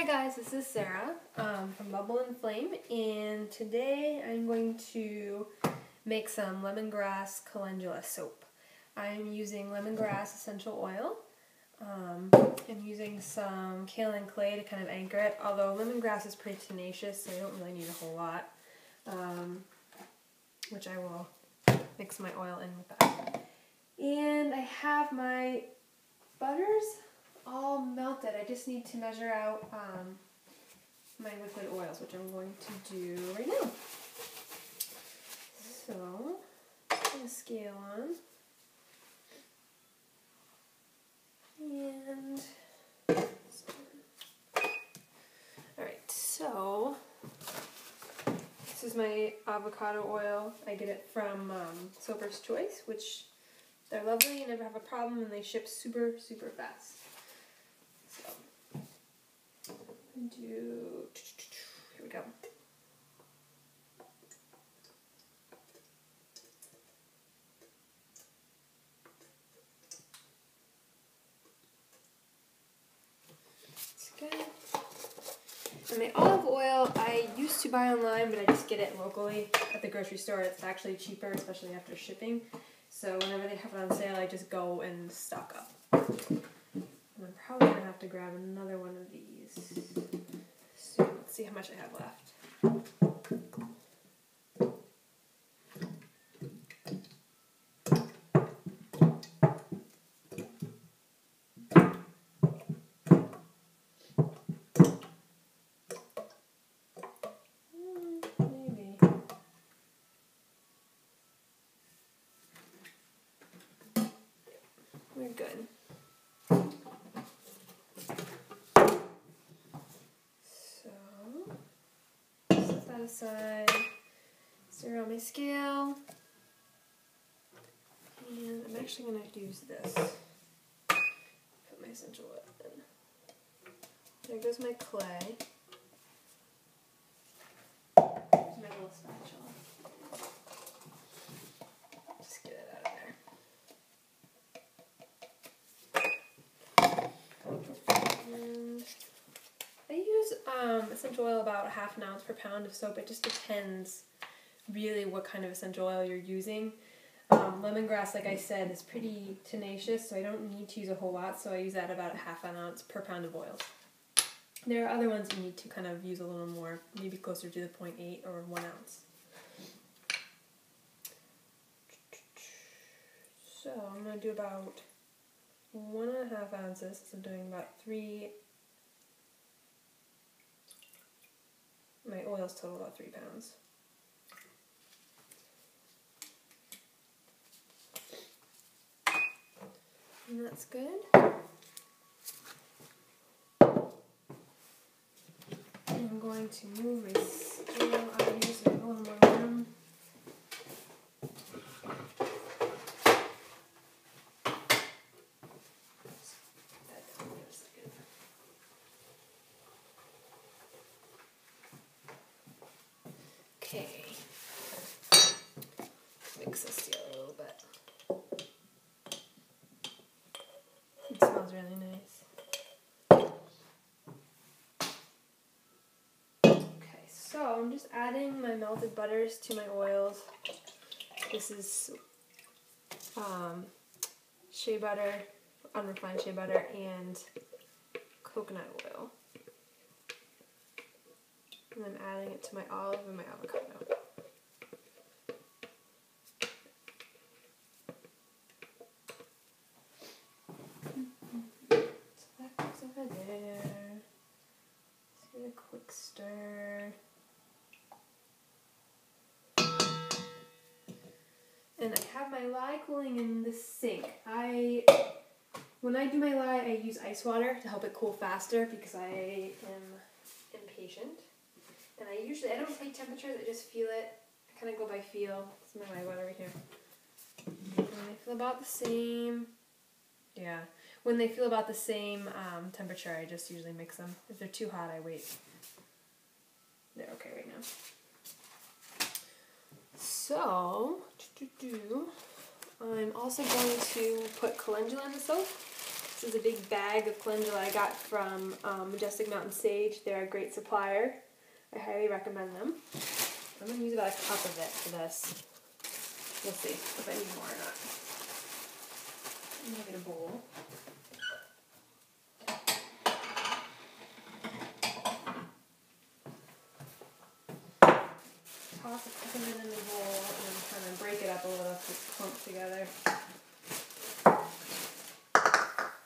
guys, this is Sarah from Bubble and Flame, and today I'm going to make some lemongrass calendula soap. I'm using lemongrass essential oil. I'm using some kale and clay to kind of anchor it, although lemongrass is pretty tenacious, so I don't really need a whole lot, which I will mix my oil in with that. And I have my butters all melted. I just need to measure out my liquid oils, which I'm going to do right now. So, put a scale on. And, alright, so, this is my avocado oil. I get it from Soaper's Choice, which they're lovely, you never have a problem, and they ship super, super fast. So, here we go. It's good. And the olive oil I used to buy online, but I just get it locally at the grocery store. It's actually cheaper, especially after shipping. So whenever they have it on sale, I just go and stock up. And I'm probably going to have to grab another one of these soon. Let's see how much I have left. Maybe. We're good. Aside, stir on my scale, and I'm actually going to use this. Put my essential oil in. There goes my clay. Here's my little spatula. Just get it out of there. And I use essential oil about ½ ounce per pound of soap. It just depends really what kind of essential oil you're using. Lemongrass, like I said, is pretty tenacious, so I don't need to use a whole lot, so I use that about ½ ounce per pound of oil. There are other ones you need to kind of use a little more, maybe closer to the 0.8 or 1 ounce. So I'm going to do about 1½ ounces, so I'm doing about 3. My oils total about 3 pounds. And that's good. I'm going to move my scale out of here so I have a little more room. Okay, mix this together a little bit. It smells really nice. Okay, so I'm just adding my melted butters to my oils. This is shea butter, unrefined shea butter, and coconut oil. And then adding it to my olive and my avocado. So that goes over there. Let's give it a quick stir. And I have my lye cooling in the sink. When I do my lye, I use ice water to help it cool faster because I am impatient. And I don't take temperatures, I just feel it. I kind of go by feel. It's my lye water right here. When they feel about the same, when they feel about the same temperature, I just usually mix them. If they're too hot, I wait. They're okay right now. So, I'm also going to put calendula in the soap. This is a big bag of calendula I got from Majestic Mountain Sage. They're a great supplier. I highly recommend them. I'm going to use about a cup of it for this. We'll see if I need more or not. I'm going to get a bowl. Toss a cup of it in the bowl and then kind of break it up a little so it's clumped together.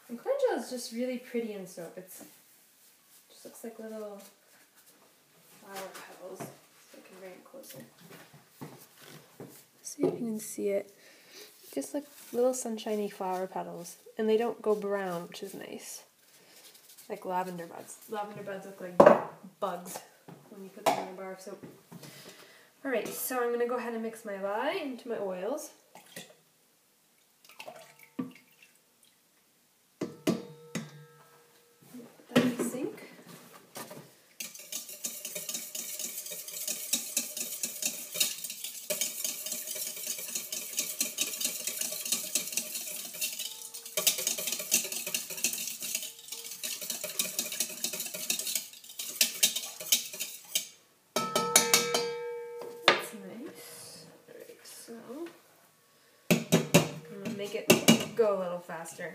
And calendula is just really pretty in soap. It's just looks like little flower petals. So I can bring it closer. See if you can see it. Just like little sunshiny flower petals. And they don't go brown, which is nice. Like lavender buds. Lavender buds look like bugs when you put them in a bar of soap. Alright, so I'm going to go ahead and mix my lye into my oils. Put that in the sink. Make it go a little faster.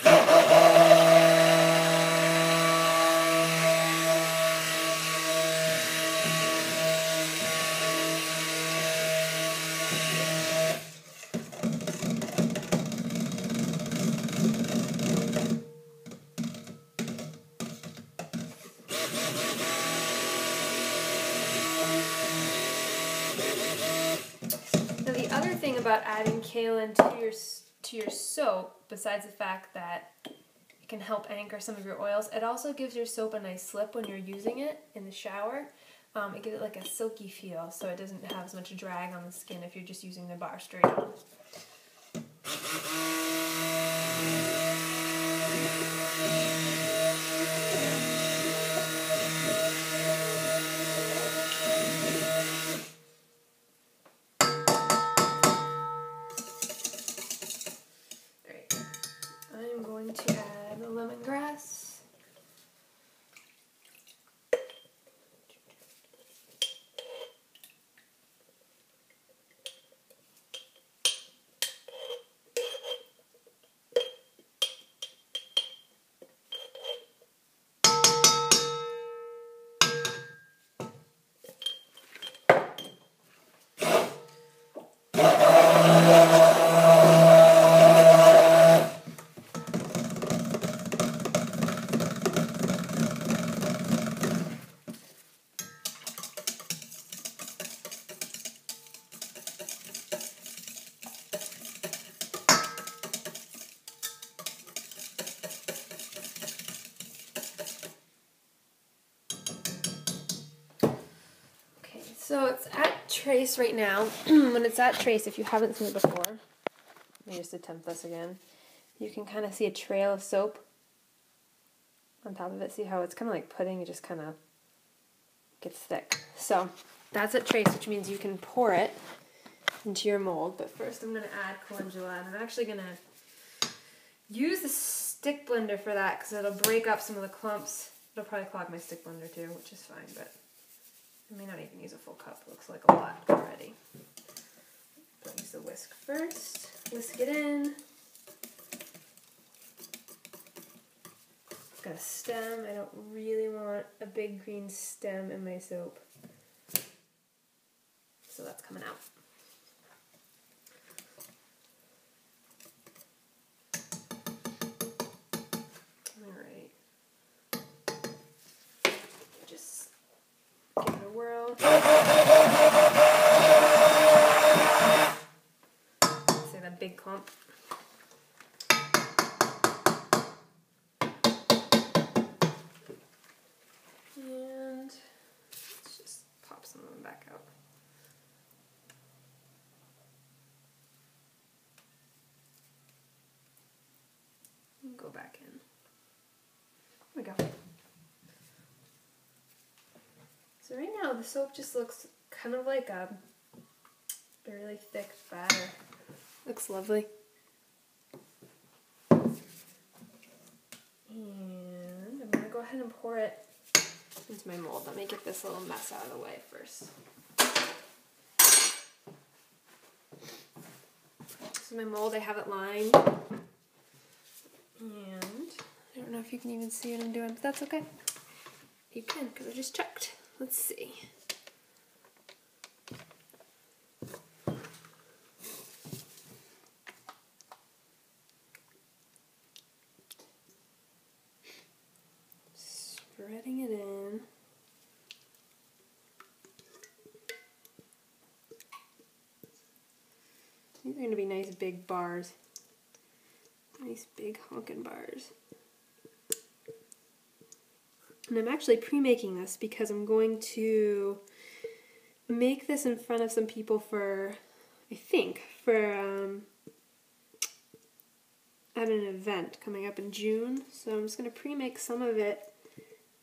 Now the other thing about adding kaolin to your soap, besides the fact that it can help anchor some of your oils, it also gives your soap a nice slip when you're using it in the shower. It gives it like a silky feel, so it doesn't have as much drag on the skin if you're just using the bar straight on. I'm going to add the lemongrass. So it's at trace right now. When it's at trace, if you haven't seen it before, let me just attempt this again. You can kind of see a trail of soap on top of it. See how it's kind of like pudding, it just kind of gets thick. So that's at trace, which means you can pour it into your mold. But first I'm going to add calendula, and I'm actually going to use the stick blender for that because it'll break up some of the clumps. It'll probably clog my stick blender too, which is fine, but I may not even use a full cup. Looks like a lot already. I'll use the whisk first. Whisk it in. Got a stem. I don't really want a big green stem in my soap. So that's coming out. Alright. Just give it a whirl. See that big clump? And let's just pop some of them back out. And go back in. There we go. So right now the soap just looks kind of like a really thick batter. Looks lovely. And I'm going to go ahead and pour it into my mold. Let me get this little mess out of the way first. This is my mold. I have it lined. And I don't know if you can even see what I'm doing, but that's okay. You can, because I just checked. Let's see. Spreading it in. These are going to be nice big bars. Nice big honkin' bars. And I'm actually pre-making this because I'm going to make this in front of some people for, I think, for at an event coming up in June. So I'm just going to pre-make some of it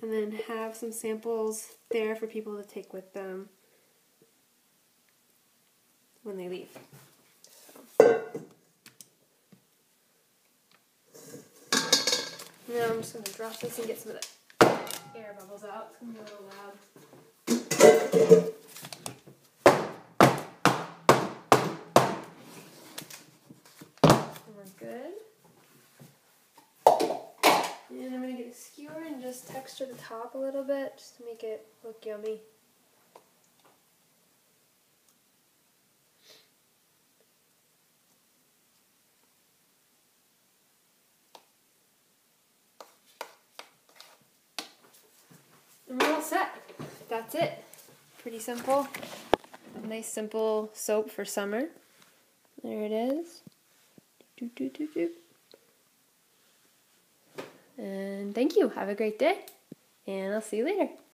and then have some samples there for people to take with them when they leave. Now I'm just going to drop this and get some of the air bubbles out. It's going to be a little loud. And we're good. And I'm going to get a skewer and just texture the top a little bit just to make it look yummy. And we're all set. That's it. Pretty simple. A nice simple soap for summer. There it is. And thank you. Have a great day. And I'll see you later.